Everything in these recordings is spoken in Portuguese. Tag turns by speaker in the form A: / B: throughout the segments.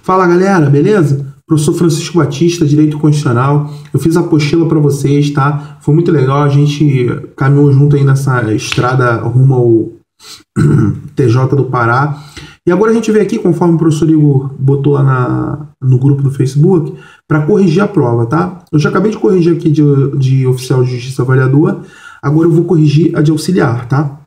A: Fala galera, beleza? Professor Francisco Batista, Direito Constitucional. Eu fiz a apostila para vocês, tá? Foi muito legal, a gente caminhou junto aí nessa estrada rumo ao TJ do Pará. E agora a gente veio aqui, conforme o professor Igor botou lá no grupo do Facebook, para corrigir a prova, tá? Eu já acabei de corrigir aqui de oficial de justiça avaliador, agora eu vou corrigir a de auxiliar, tá?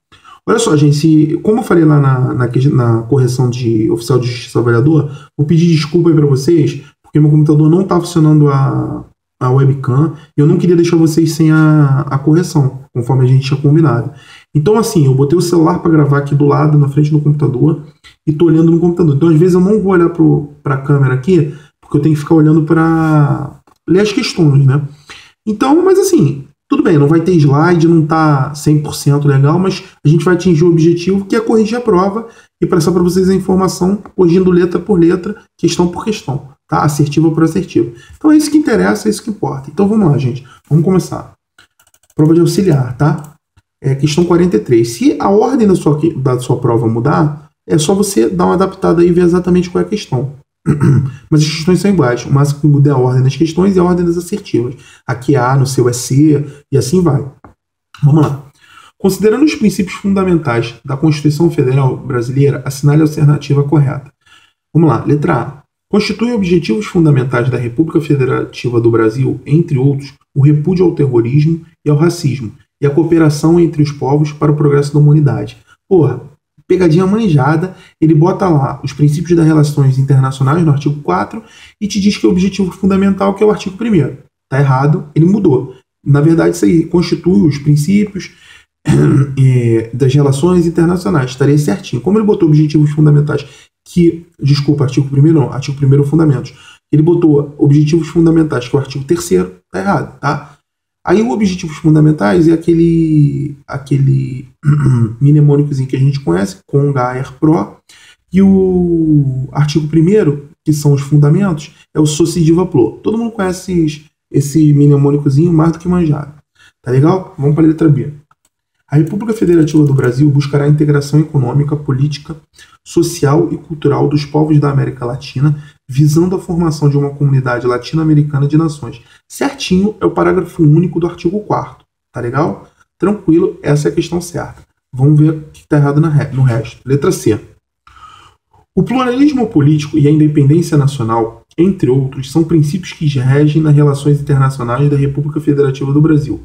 A: Olha só, gente, como eu falei lá na correção de oficial de justiça avaliador, vou pedir desculpa aí para vocês, porque meu computador não está funcionando a webcam e eu não queria deixar vocês sem a correção, conforme a gente tinha combinado. Então, assim, eu botei o celular para gravar aqui do lado, na frente do computador, e tô olhando no computador. Então, às vezes, eu não vou olhar para a câmera aqui, porque eu tenho que ficar olhando para ler as questões, né? Então, mas assim, tudo bem, não vai ter slide, não tá 100% legal, mas a gente vai atingir o objetivo, que é corrigir a prova e passar para vocês a informação, corrigindo letra por letra, questão por questão, tá? Assertiva por assertiva. Então, é isso que interessa, é isso que importa. Então, vamos lá, gente. Vamos começar. Prova de auxiliar, tá? Questão 43. Se a ordem da sua prova mudar, é só você dar uma adaptada aí e ver exatamente qual é a questão. Mas as questões são iguais. O máximo que muda é a ordem das questões e a ordem das assertivas. Aqui é A, no seu é C, e assim vai. Vamos lá. Considerando os princípios fundamentais da Constituição Federal Brasileira, assinale a alternativa correta. Vamos lá. Letra A. Constitui objetivos fundamentais da República Federativa do Brasil, entre outros, o repúdio ao terrorismo e ao racismo, e a cooperação entre os povos para o progresso da humanidade. Porra, pegadinha manjada, ele bota lá os princípios das relações internacionais no artigo 4 e te diz que é o objetivo fundamental, que é o artigo 1º. Tá errado, ele mudou. Na verdade, isso aí constitui os princípios das relações internacionais. Estaria certinho. Como ele botou objetivos fundamentais artigo 1º não, artigo 1º fundamentos. Ele botou objetivos fundamentais, que é o artigo 3º, tá errado, tá? Aí o objetivos fundamentais é aquele mnemônicozinho que a gente conhece, com GAER PRO, e o artigo 1º, que são os fundamentos, é o Sociediva PLO. Todo mundo conhece esse mnemônicozinho mais do que manjado. Tá legal? Vamos para a letra B. A República Federativa do Brasil buscará a integração econômica, política, social e cultural dos povos da América Latina, visando a formação de uma comunidade latino-americana de nações. Certinho, é o parágrafo único do artigo 4º. Tá legal? Tranquilo, essa é a questão certa. Vamos ver o que está errado no resto. Letra C. O pluralismo político e a independência nacional, entre outros, são princípios que regem nas relações internacionais da República Federativa do Brasil.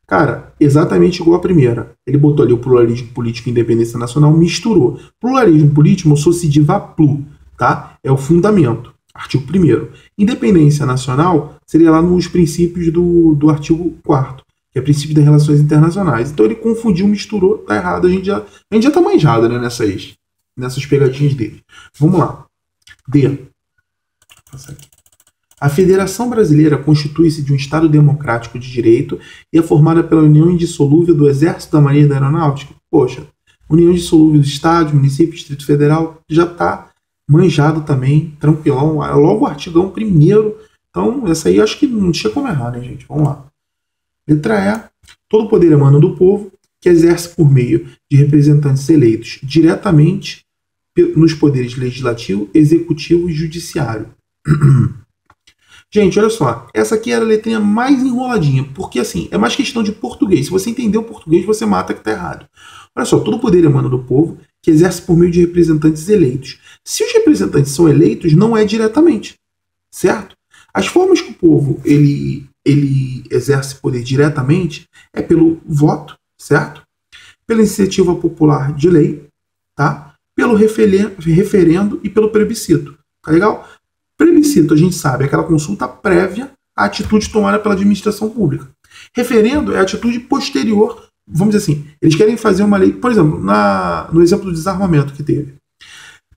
A: Cara, exatamente igual a primeira. Ele botou ali o pluralismo político e independência nacional, misturou. Pluralismo político, Sociediva PLO, tá? É o fundamento, artigo 1º. Independência nacional seria lá nos princípios do artigo 4º, que é princípio das relações internacionais. Então ele confundiu, misturou, tá errado. A gente já tá manjado, né, nessas pegadinhas dele. Vamos lá. D. Passa aqui. A Federação Brasileira constitui-se de um Estado democrático de direito e é formada pela união indissolúvel do Exército, da Marinha e da Aeronáutica. Poxa, união indissolúvel dos Estados, município, Distrito Federal, já está manjado também, tranquilão. Logo o artigão 1º. Então, essa aí acho que não tinha como errar, né, gente? Vamos lá. Letra E. Todo poder emana do povo, que exerce por meio de representantes eleitos diretamente nos poderes legislativo, executivo e judiciário. Gente, olha só, essa aqui era a letrinha mais enroladinha, porque assim, é mais questão de português. Se você entender o português, você mata que está errado. Olha só, todo poder emana do povo, que exerce por meio de representantes eleitos. Se os representantes são eleitos, não é diretamente, certo? As formas que o povo ele exerce poder diretamente é pelo voto, certo? Pela iniciativa popular de lei, tá? Pelo referendo e pelo plebiscito, tá legal? Plebiscito, a gente sabe, é aquela consulta prévia à atitude tomada pela administração pública. Referendo é a atitude posterior, vamos dizer assim, eles querem fazer uma lei, por exemplo, no exemplo do desarmamento que teve.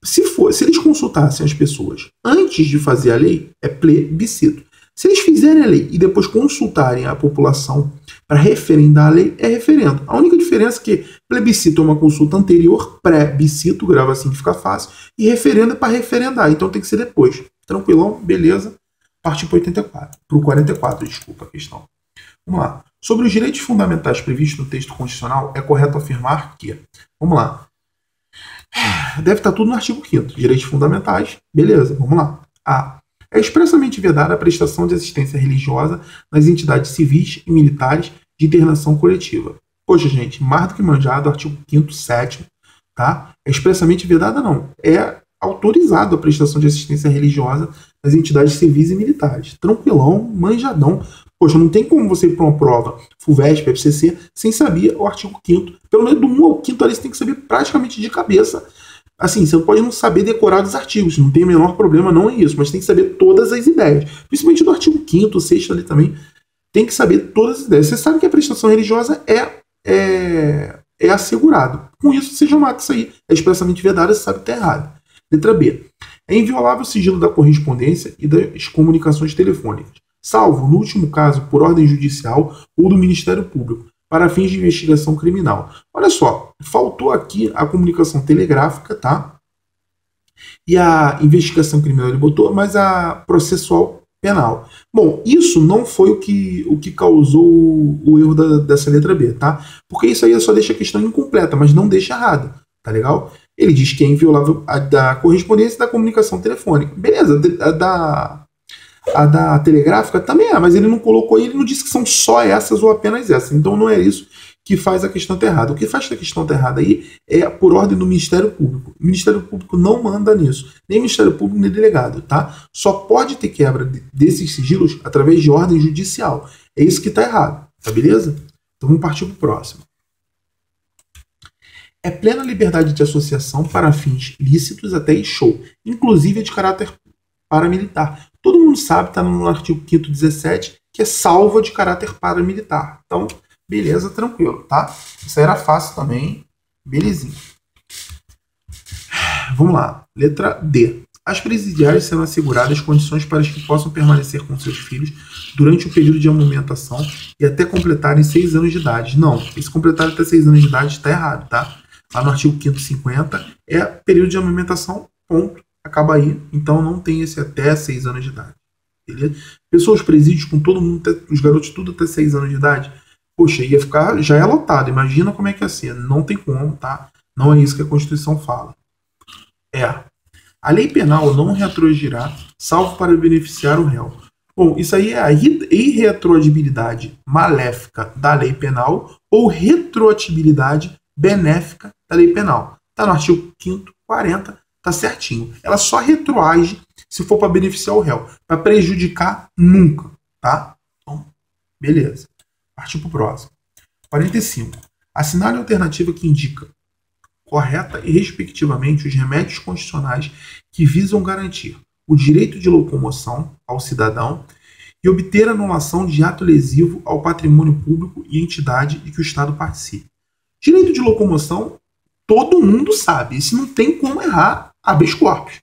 A: Se eles consultassem as pessoas antes de fazer a lei, é plebiscito. Se eles fizerem a lei e depois consultarem a população para referendar a lei, é referendo. A única diferença é que plebiscito é uma consulta anterior, pré-bicito, grava assim que fica fácil, e referendo é para referendar, então tem que ser depois. Tranquilão, beleza. Partir para 84. Para o 44, desculpa a questão. Vamos lá. Sobre os direitos fundamentais previstos no texto constitucional, é correto afirmar que... Vamos lá. Deve estar tudo no artigo 5º. Direitos fundamentais. Beleza, vamos lá. A. É expressamente vedada a prestação de assistência religiosa nas entidades civis e militares de internação coletiva. Poxa, gente, mais do que manjado, artigo 5º, 7º, tá? É expressamente vedada, não. É autorizado a prestação de assistência religiosa nas entidades civis e militares. Tranquilão, manjadão. Poxa, não tem como você ir para uma prova FUVEST, FCC, sem saber o artigo 5º. Pelo menos do 1 ao 5º ali você tem que saber praticamente de cabeça. Assim, você pode não saber decorar os artigos, não tem o menor problema, não é isso, mas tem que saber todas as ideias. Principalmente do artigo 5º, 6º ali também, tem que saber todas as ideias. Você sabe que a prestação religiosa é assegurado. Com isso, você já mata isso aí. É expressamente vedado, você sabe que está errado. Letra B. É inviolável o sigilo da correspondência e das comunicações telefônicas, salvo, no último caso, por ordem judicial ou do Ministério Público, para fins de investigação criminal. Olha só, faltou aqui a comunicação telegráfica, tá? E a investigação criminal ele botou, mas a processual penal. Bom, isso não foi o que causou o erro dessa letra B, tá? Porque isso aí só deixa a questão incompleta, mas não deixa errada, tá legal? Ele diz que é inviolável a da correspondência e da comunicação telefônica. Beleza, a da telegráfica também é, mas ele não colocou, ele não disse que são só essas ou apenas essas. Então não é isso que faz a questão estar errada. O que faz a questão estar errada aí é por ordem do Ministério Público. O Ministério Público não manda nisso. Nem o Ministério Público, nem delegado, tá? Só pode ter quebra desses sigilos através de ordem judicial. É isso que está errado, tá beleza? Então vamos partir para o próximo. É plena liberdade de associação para fins lícitos até e show, inclusive de caráter paramilitar. Todo mundo sabe, está no artigo 5º, 17, que é salva de caráter paramilitar. Então, beleza, tranquilo, tá? Isso aí era fácil também, belezinha. Vamos lá, letra D. As presidiárias serão asseguradas condições para as que possam permanecer com seus filhos durante o período de amamentação e até completarem 6 anos de idade. Não, esse completar até 6 anos de idade está errado, tá? Lá no artigo 5º, 50, é período de amamentação, ponto. Acaba aí, então não tem esse até 6 anos de idade. Beleza? Pessoas presídios com todo mundo, os garotos tudo até 6 anos de idade, poxa, ia ficar, já é lotado, imagina como é que ia ser. Não tem como, tá? Não é isso que a Constituição fala. A lei penal não retroagirá, salvo para beneficiar o réu. Bom, isso aí é a irretroatibilidade maléfica da lei penal ou retroatibilidade benéfica da lei penal. Está no artigo 5º, 40, tá certinho. Ela só retroage se for para beneficiar o réu. Para prejudicar, nunca, tá? Então, beleza. Partir para o próximo. 45. Assinale a alternativa que indica correta e respectivamente os remédios constitucionais que visam garantir o direito de locomoção ao cidadão e obter anulação de ato lesivo ao patrimônio público e entidade de que o Estado participe. Direito de locomoção, todo mundo sabe. Isso não tem como errar habeas corpus.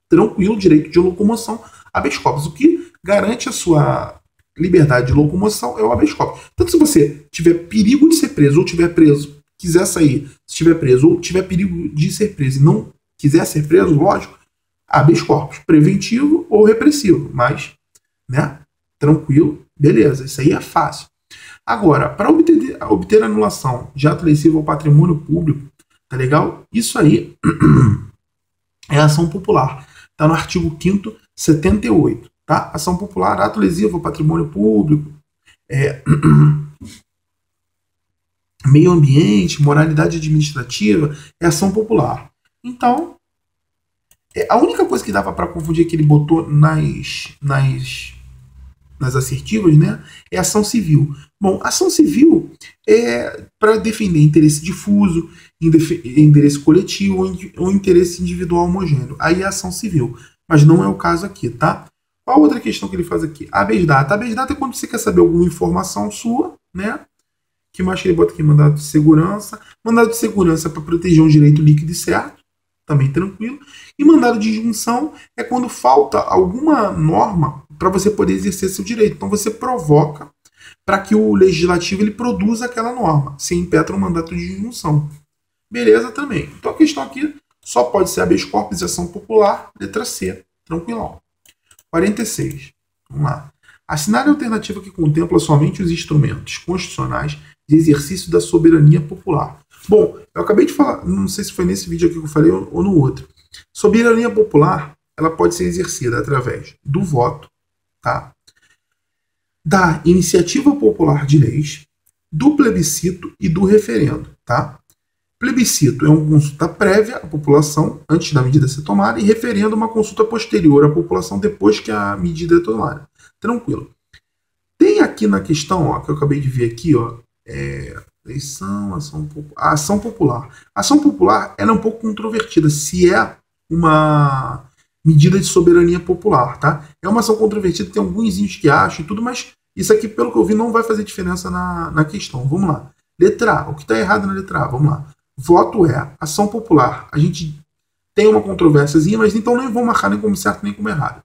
A: Tranquilo, direito de locomoção, habeas corpus. O que garante a sua liberdade de locomoção é o habeas corpus. Tanto se você tiver perigo de ser preso ou tiver preso, quiser sair, se estiver preso ou tiver perigo de ser preso e não quiser ser preso, lógico, habeas corpus, preventivo ou repressivo. Mas, né, tranquilo, beleza, isso aí é fácil. Agora, para obter anulação de ato lesivo ao patrimônio público, tá legal? Isso aí é ação popular. Está no artigo 5º, 78. Tá? Ação popular, ato lesivo ao patrimônio público, meio ambiente, moralidade administrativa, é ação popular. Então, a única coisa que dava para confundir que ele botou nas assertivas, né, é ação civil. Bom, ação civil é para defender interesse difuso, interesse coletivo ou interesse individual homogêneo. Aí é ação civil, mas não é o caso aqui, tá? Qual outra questão que ele faz aqui? Habeas data. Habeas data é quando você quer saber alguma informação sua, né? Que mais que ele bota aqui? Mandado de segurança. Mandado de segurança é para proteger um direito líquido e certo, também tranquilo. E mandado de injunção é quando falta alguma norma para você poder exercer seu direito. Então você provoca para que o legislativo ele produza aquela norma. Se impetra um mandato de injunção. Beleza também. Então a questão aqui só pode ser habeas corpus e ação popular, letra C. Tranquilão. 46. Vamos lá. Assinar a alternativa que contempla somente os instrumentos constitucionais de exercício da soberania popular. Bom, eu acabei de falar, não sei se foi nesse vídeo aqui que eu falei ou no outro. Soberania popular, ela pode ser exercida através do voto, tá? Da iniciativa popular de leis, do plebiscito e do referendo, tá? Plebiscito é uma consulta prévia à população antes da medida ser tomada e referendo é uma consulta posterior à população depois que a medida é tomada. Tranquilo. Tem aqui na questão, ó, que eu acabei de ver aqui, ó, eleição, a ação popular. A ação popular ela é um pouco controvertida, se é uma medida de soberania popular, tá? É uma ação controvertida, tem alguns índios que acham e tudo, mas isso aqui, pelo que eu vi, não vai fazer diferença na questão. Vamos lá. Letra A. O que está errado na letra A? Vamos lá. Voto é ação popular. A gente tem uma controvérsiazinha, mas então não vou marcar nem como certo nem como errado.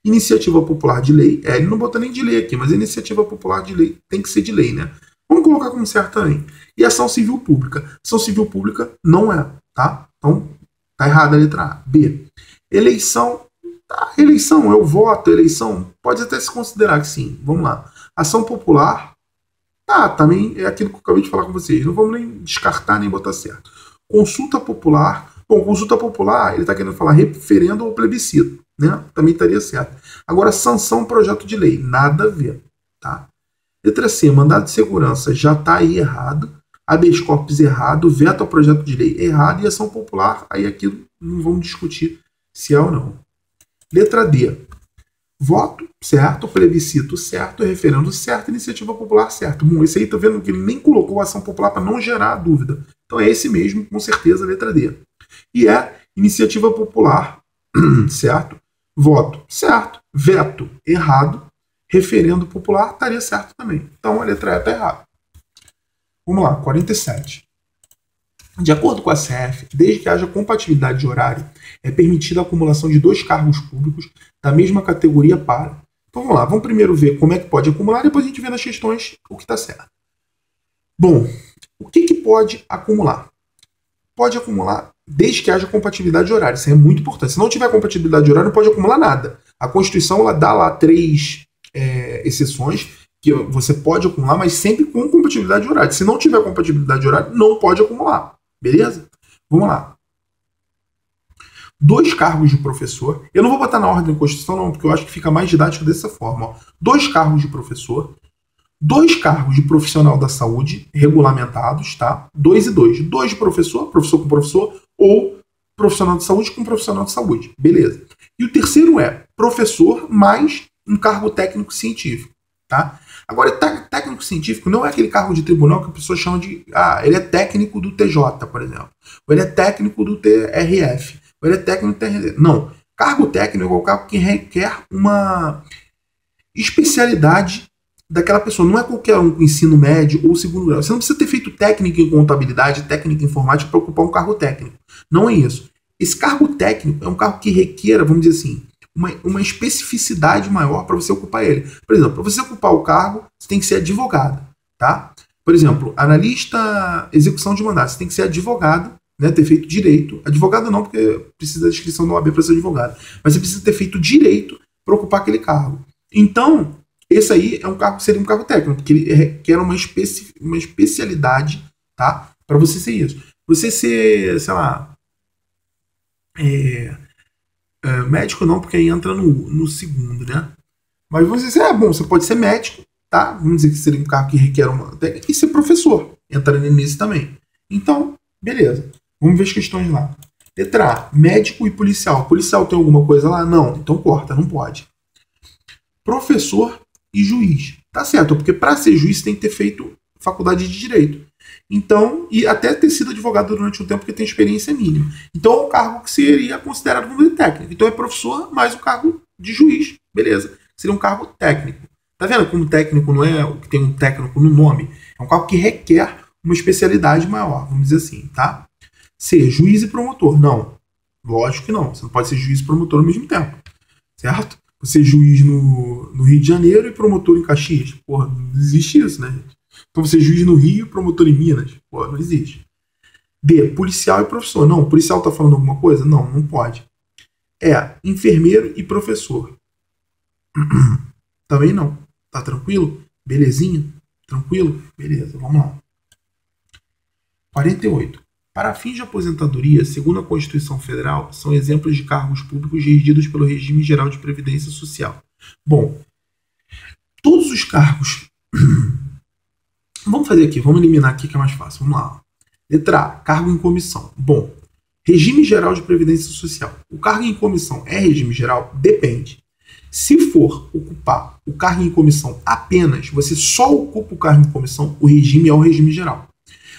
A: Iniciativa popular de lei. Ele não botou nem de lei aqui, mas a iniciativa popular de lei tem que ser de lei, né? Vamos colocar como certo também. E ação civil pública. Ação civil pública não é, tá? Então, tá errada a letra A. B. Eleição. Tá, eleição é o voto, eleição. Pode até se considerar que sim. Vamos lá. Ação popular. Tá, também é aquilo que eu acabei de falar com vocês. Não vamos nem descartar nem botar certo. Consulta popular. Bom, consulta popular, ele está querendo falar referendo ou plebiscito, né? Também estaria certo. Agora, sanção projeto de lei. Nada a ver, tá? Letra C, mandado de segurança já está aí errado. Habeas corpus errado. Veto ao projeto de lei errado. E ação popular, aí aquilo não vamos discutir se é ou não. Letra D. Voto certo, plebiscito certo, referendo certo, iniciativa popular certo. Bom, esse aí tá vendo que ele nem colocou ação popular para não gerar dúvida. Então é esse mesmo, com certeza, letra D. E é iniciativa popular certo, voto certo, veto errado, referendo popular estaria certo também. Então a letra E está errada. Vamos lá, 47. De acordo com a CF, desde que haja compatibilidade de horário, é permitida a acumulação de 2 cargos públicos da mesma categoria para. Então vamos lá, vamos primeiro ver como é que pode acumular, depois a gente vê nas questões o que está certo. Bom, o que pode acumular? Pode acumular desde que haja compatibilidade de horário. Isso é muito importante. Se não tiver compatibilidade de horário, não pode acumular nada. A Constituição ela dá lá 3 exceções que você pode acumular, mas sempre com compatibilidade de horário. Se não tiver compatibilidade de horário, não pode acumular. Beleza? Vamos lá. 2 cargos de professor. Eu não vou botar na ordem da Constituição, não, porque eu acho que fica mais didático dessa forma. Ó. 2 cargos de professor. 2 cargos de profissional da saúde regulamentados, tá? 2 e 2. 2 de professor, professor com professor, ou profissional de saúde com profissional de saúde. Beleza. E o terceiro é professor mais um cargo técnico científico, tá? Agora, técnico científico não é aquele cargo de tribunal que a pessoa chama de... ele é técnico do TJ, por exemplo. Ou ele é técnico do TRF. Ou ele é técnico do TRD. Não. Cargo técnico é o cargo que requer uma especialidade daquela pessoa. Não é qualquer um com ensino médio ou segundo grau. Você não precisa ter feito técnica em contabilidade, técnica em informática para ocupar um cargo técnico. Não é isso. Esse cargo técnico é um cargo que requer, vamos dizer assim, uma especificidade maior para você ocupar ele. Por exemplo, para você ocupar o cargo, você tem que ser advogado, tá? Por exemplo, analista execução de mandato, você tem que ser advogado, né, ter feito direito. Advogado não, porque precisa da inscrição da OAB para ser advogado. Mas você precisa ter feito direito para ocupar aquele cargo. Então, esse aí é um cargo, seria um cargo técnico, porque ele requer uma especialidade, tá? Para você ser isso. Você ser, sei lá, médico não, porque aí entra no segundo, né? Mas você dizer, bom, você pode ser médico, tá? Vamos dizer que seria um cargo que requer uma técnica, e ser professor, entraria nisso também. Então, beleza. Vamos ver as questões lá. Letra A, médico e policial. Policial tem alguma coisa lá? Não. Então corta, não pode. Professor e juiz. Tá certo, porque para ser juiz tem que ter feito faculdade de direito. Então, e até ter sido advogado durante um tempo porque tem experiência mínima. Então é um cargo que seria considerado como técnico. Então é professor mais o cargo de juiz. Beleza. Seria um cargo técnico. Tá vendo como técnico não é o que tem um técnico no nome? É um cargo que requer uma especialidade maior, vamos dizer assim, tá? C, juiz e promotor. Não. Lógico que não. Você não pode ser juiz e promotor ao mesmo tempo. Certo? Você é juiz no Rio de Janeiro e promotor em Caxias. Porra, não existe isso, né, gente? Então você é juiz no Rio e promotor em Minas. Porra, não existe. D, policial e professor. Não, o policial tá falando alguma coisa? Não, não pode. E, enfermeiro e professor. Também não. Tá tranquilo? Belezinha? Tranquilo? Beleza, vamos lá. 48. Para fins de aposentadoria, segundo a Constituição Federal, são exemplos de cargos públicos regidos pelo Regime Geral de Previdência Social. Bom, todos os cargos... Vamos fazer aqui, vamos eliminar aqui que é mais fácil. Vamos lá. Letra A, cargo em comissão. Bom, Regime Geral de Previdência Social. O cargo em comissão é regime geral? Depende. Se for ocupar o cargo em comissão apenas, você só ocupa o cargo em comissão, o regime é o regime geral.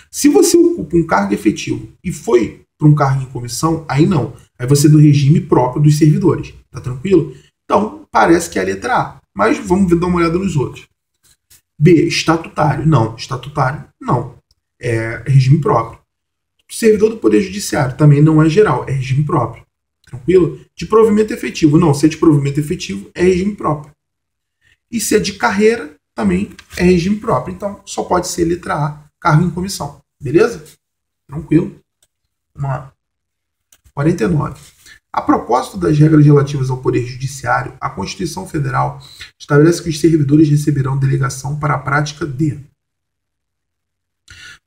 A: Se você ocupa um cargo efetivo e foi para um cargo em comissão, aí não. Aí você é do regime próprio dos servidores. Tá tranquilo? Então, parece que é a letra A. Mas vamos dar uma olhada nos outros. B, estatutário. Não. Estatutário, não. É regime próprio. Servidor do Poder Judiciário também não é geral, é regime próprio. Tranquilo? De provimento efetivo. Não, se é de provimento efetivo, é regime próprio. E se é de carreira, também é regime próprio. Então, só pode ser letra A, cargo em comissão. Beleza? Tranquilo? Vamos lá. 49. A propósito das regras relativas ao Poder Judiciário, a Constituição Federal estabelece que os servidores receberão delegação para a prática de...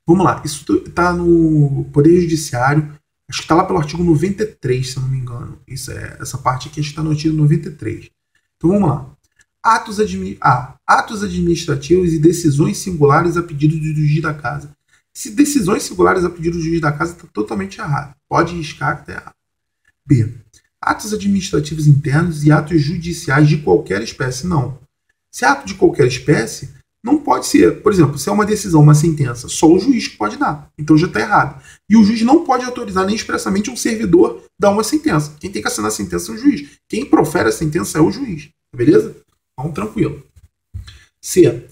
A: Vamos lá, isso está no Poder Judiciário, acho que está lá pelo artigo 93, se eu não me engano. Essa parte aqui está no artigo 93. Então vamos lá. Atos administrativos e decisões singulares a pedido do juiz da casa. Se decisões singulares a pedido do juiz da casa está totalmente errado. Pode riscar que está errado. B. Atos administrativos internos e atos judiciais de qualquer espécie. Não. Se é ato de qualquer espécie, não pode ser. Por exemplo, se é uma decisão, uma sentença, só o juiz que pode dar. Então já está errado. E o juiz não pode autorizar nem expressamente um servidor dar uma sentença. Quem tem que assinar a sentença é o juiz. Quem profere a sentença é o juiz. Beleza? Então, tranquilo. C.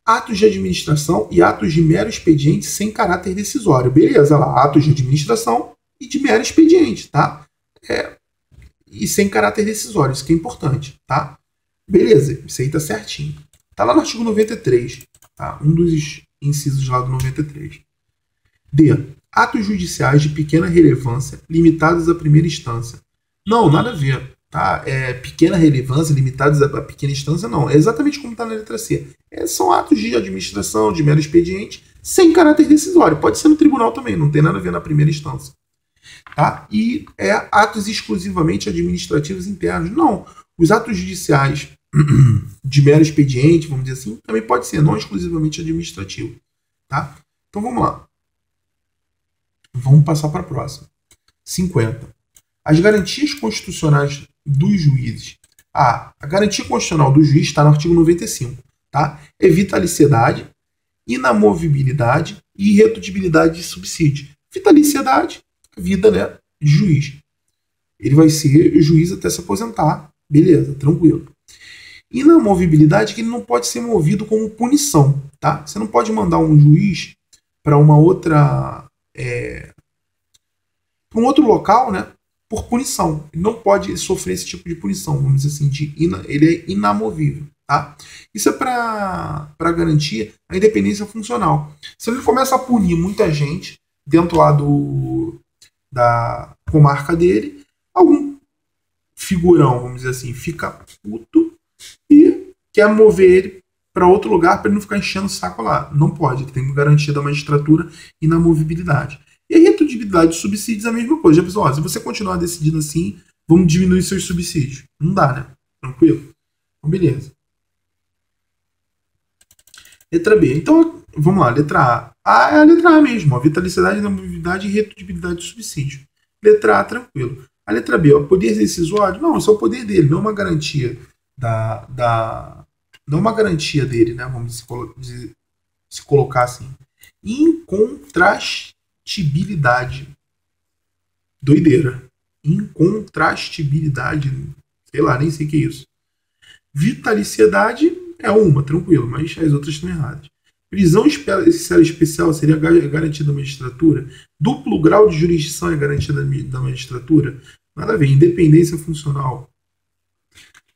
A: Atos de administração e atos de mero expediente sem caráter decisório. Beleza, lá, atos de administração e de mero expediente, tá? E sem caráter decisório, isso que é importante, tá? Beleza, isso aí tá certinho. Tá lá no artigo 93, tá? Um dos incisos lá do 93. D. Atos judiciais de pequena relevância limitados à primeira instância. Não, nada a ver, tá? Pequena relevância limitados à pequena instância, não. É exatamente como está na letra C. São atos de administração, de mero expediente, sem caráter decisório. Pode ser no tribunal também, não tem nada a ver na primeira instância. Tá? E atos exclusivamente administrativos internos. Não. Os atos judiciais de mero expediente, vamos dizer assim, também pode ser, não exclusivamente administrativo. Tá? Então vamos lá. Vamos passar para a próxima. 50. As garantias constitucionais dos juízes. A garantia constitucional do juiz está no artigo 95. Tá? É vitaliciedade, inamovibilidade e irredutibilidade de subsídio. Vitaliciedade, vida, né, de juiz. Ele vai ser juiz até se aposentar. Beleza, tranquilo. Inamovibilidade é que ele não pode ser movido como punição. Tá? Você não pode mandar um juiz para uma outra... para um outro local, né, por punição. Ele não pode sofrer esse tipo de punição, vamos dizer assim, ele é inamovível. Tá? Isso é para garantir a independência funcional. Se ele começa a punir muita gente dentro lá da comarca dele, algum figurão, vamos dizer assim, fica puto e quer mover ele para outro lugar para ele não ficar enchendo o saco lá. Não pode, ele tem garantia da magistratura e inamovibilidade. E a irredutibilidade de subsídios é a mesma coisa. Já pensou, se você continuar decidindo assim, vamos diminuir seus subsídios. Não dá, né? Tranquilo? Então, beleza. Letra B. Então, vamos lá. Letra A. A é a letra A mesmo. A vitaliciedade, inamovibilidade e irredutibilidade de subsídio. Letra A, tranquilo. A letra B, o poder decisório. Não, isso é o poder dele, não é uma garantia não é uma garantia dele, né? Vamos se colocar assim. Incontrastibilidade. Doideira. Incontrastibilidade. Sei lá, nem sei o que é isso. Vitaliciedade é uma, tranquilo, mas as outras estão erradas. Prisão especial seria garantida da magistratura? Duplo grau de jurisdição é garantida da magistratura? Nada a ver. Independência funcional?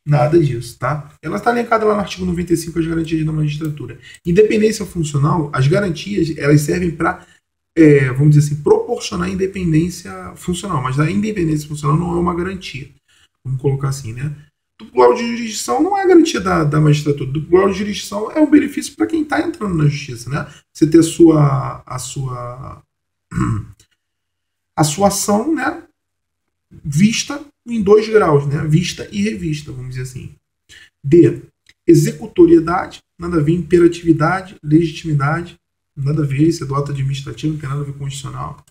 A: Nada disso, tá? Ela está linkada lá no artigo 95, as garantias da magistratura. Independência funcional, as garantias, elas servem para, vamos dizer assim, proporcionar independência funcional, mas a independência funcional não é uma garantia. Vamos colocar assim, né? Duplo grau de jurisdição não é garantia da magistratura. Duplo grau de jurisdição é um benefício para quem está entrando na justiça, né? Você ter a sua A sua ação, né, vista em 2 graus, né, vista e revista, vamos dizer assim. D, executoriedade, nada a ver, imperatividade, legitimidade, nada a ver, isso é do ato administrativo, não tem nada a ver com constitucional.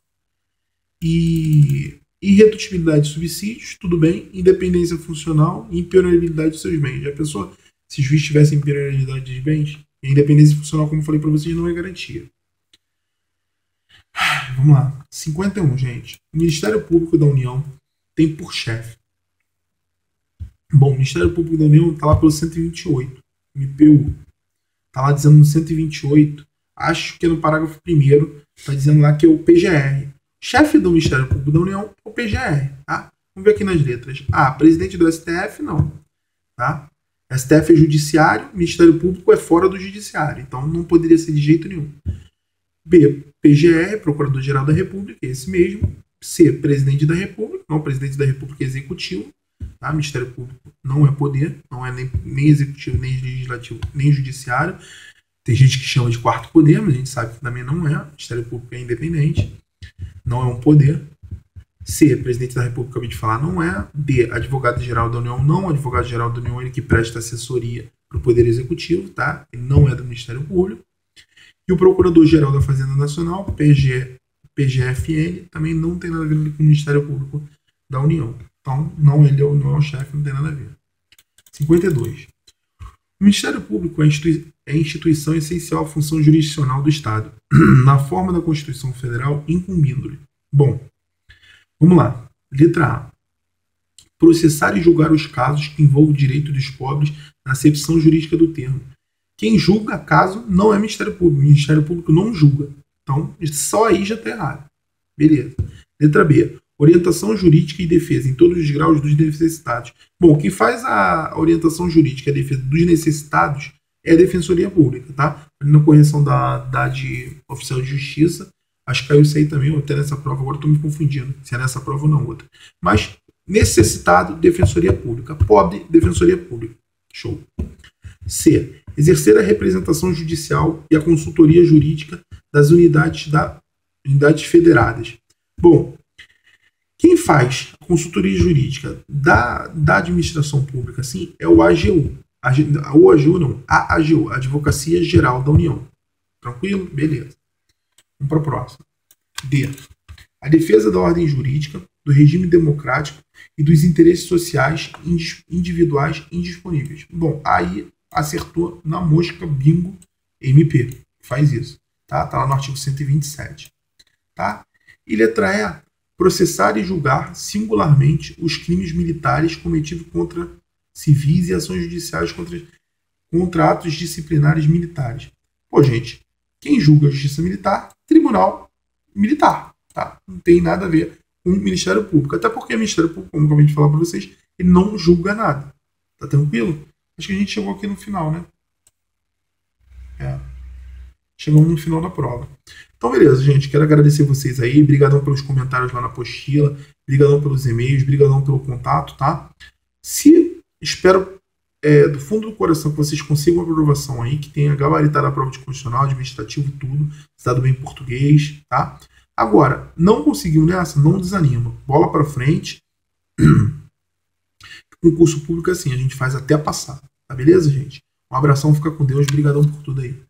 A: E irredutibilidade de subsídios, tudo bem, independência funcional e impenhorabilidade dos seus bens. Já pensou se os juízes tivessem impenhorabilidade dos bens? E a independência funcional, como eu falei para vocês, não é garantia. Vamos lá. 51, gente. O Ministério Público da União tem por chefe. Bom, o Ministério Público da União está lá pelo 128, MPU. Está lá dizendo no 128, acho que é no parágrafo 1º, está dizendo lá que é o PGR. Chefe do Ministério Público da União é o PGR, tá? Vamos ver aqui nas letras. A, presidente do STF, não. Tá? STF é judiciário, Ministério Público é fora do judiciário, então não poderia ser de jeito nenhum. B, PGR, Procurador-Geral da República, esse mesmo. C, presidente da República, não, presidente da República é executivo. Tá? Ministério Público não é poder, não é nem executivo, nem legislativo, nem judiciário. Tem gente que chama de quarto poder, mas a gente sabe que também não é. O Ministério Público é independente, não é um poder. C, presidente da República, acabei de falar, não é. D, advogado-geral da União, não. O advogado-geral da União é ele que presta assessoria para o Poder Executivo, tá? Ele não é do Ministério Público. E o Procurador-Geral da Fazenda Nacional, PGFN, também não tem nada a ver com o Ministério Público da União. Então, não ele não é o chefe, não tem nada a ver. 52. O Ministério Público é instituição essencial à função jurisdicional do Estado, na forma da Constituição Federal, incumbindo-lhe. Bom, vamos lá. Letra A. Processar e julgar os casos que envolvam o direito dos pobres na acepção jurídica do termo. Quem julga caso não é Ministério Público. O Ministério Público não julga. Então, só aí já está errado. Beleza. Letra B. Orientação jurídica e defesa em todos os graus dos necessitados. Bom, quem faz a orientação jurídica e a defesa dos necessitados é a Defensoria Pública, tá? Na correção da de oficial de justiça, acho que caiu isso aí também, até nessa prova, agora estou me confundindo, se é nessa prova ou não outra. Mas, necessitado, Defensoria Pública. Pobre, Defensoria Pública. Show. C. Exercer a representação judicial e a consultoria jurídica das unidades federadas. Bom, quem faz a consultoria jurídica da administração pública assim, é o AGU. O AGU não, a AGU, a Advocacia Geral da União. Tranquilo? Beleza. Vamos para a próxima. D. A defesa da ordem jurídica, do regime democrático e dos interesses sociais individuais indisponíveis. Bom, aí acertou na mosca, bingo, MP. Faz isso. Tá lá no artigo 127. Tá? E letra E. Processar e julgar singularmente os crimes militares cometidos contra civis e ações judiciais contra atos disciplinares militares. Pô, gente, quem julga a justiça militar? Tribunal Militar. Tá? Não tem nada a ver com o Ministério Público. Até porque o Ministério Público, como eu acabei de falar para vocês, ele não julga nada. Tá tranquilo? Acho que a gente chegou aqui no final, né? Chegamos no final da prova. Então, beleza, gente. Quero agradecer vocês aí. Obrigadão pelos comentários lá na apostila. Obrigadão pelos e-mails. Obrigadão pelo contato, tá? Espero do fundo do coração que vocês consigam uma aprovação aí, que tenha gabaritado a prova de constitucional, administrativo, tudo. Estado bem em português, tá? Agora, não conseguiu nessa? Não desanima. Bola pra frente. Concurso público assim, a gente faz até passar. Tá beleza, gente? Um abração, fica com Deus. Obrigadão por tudo aí.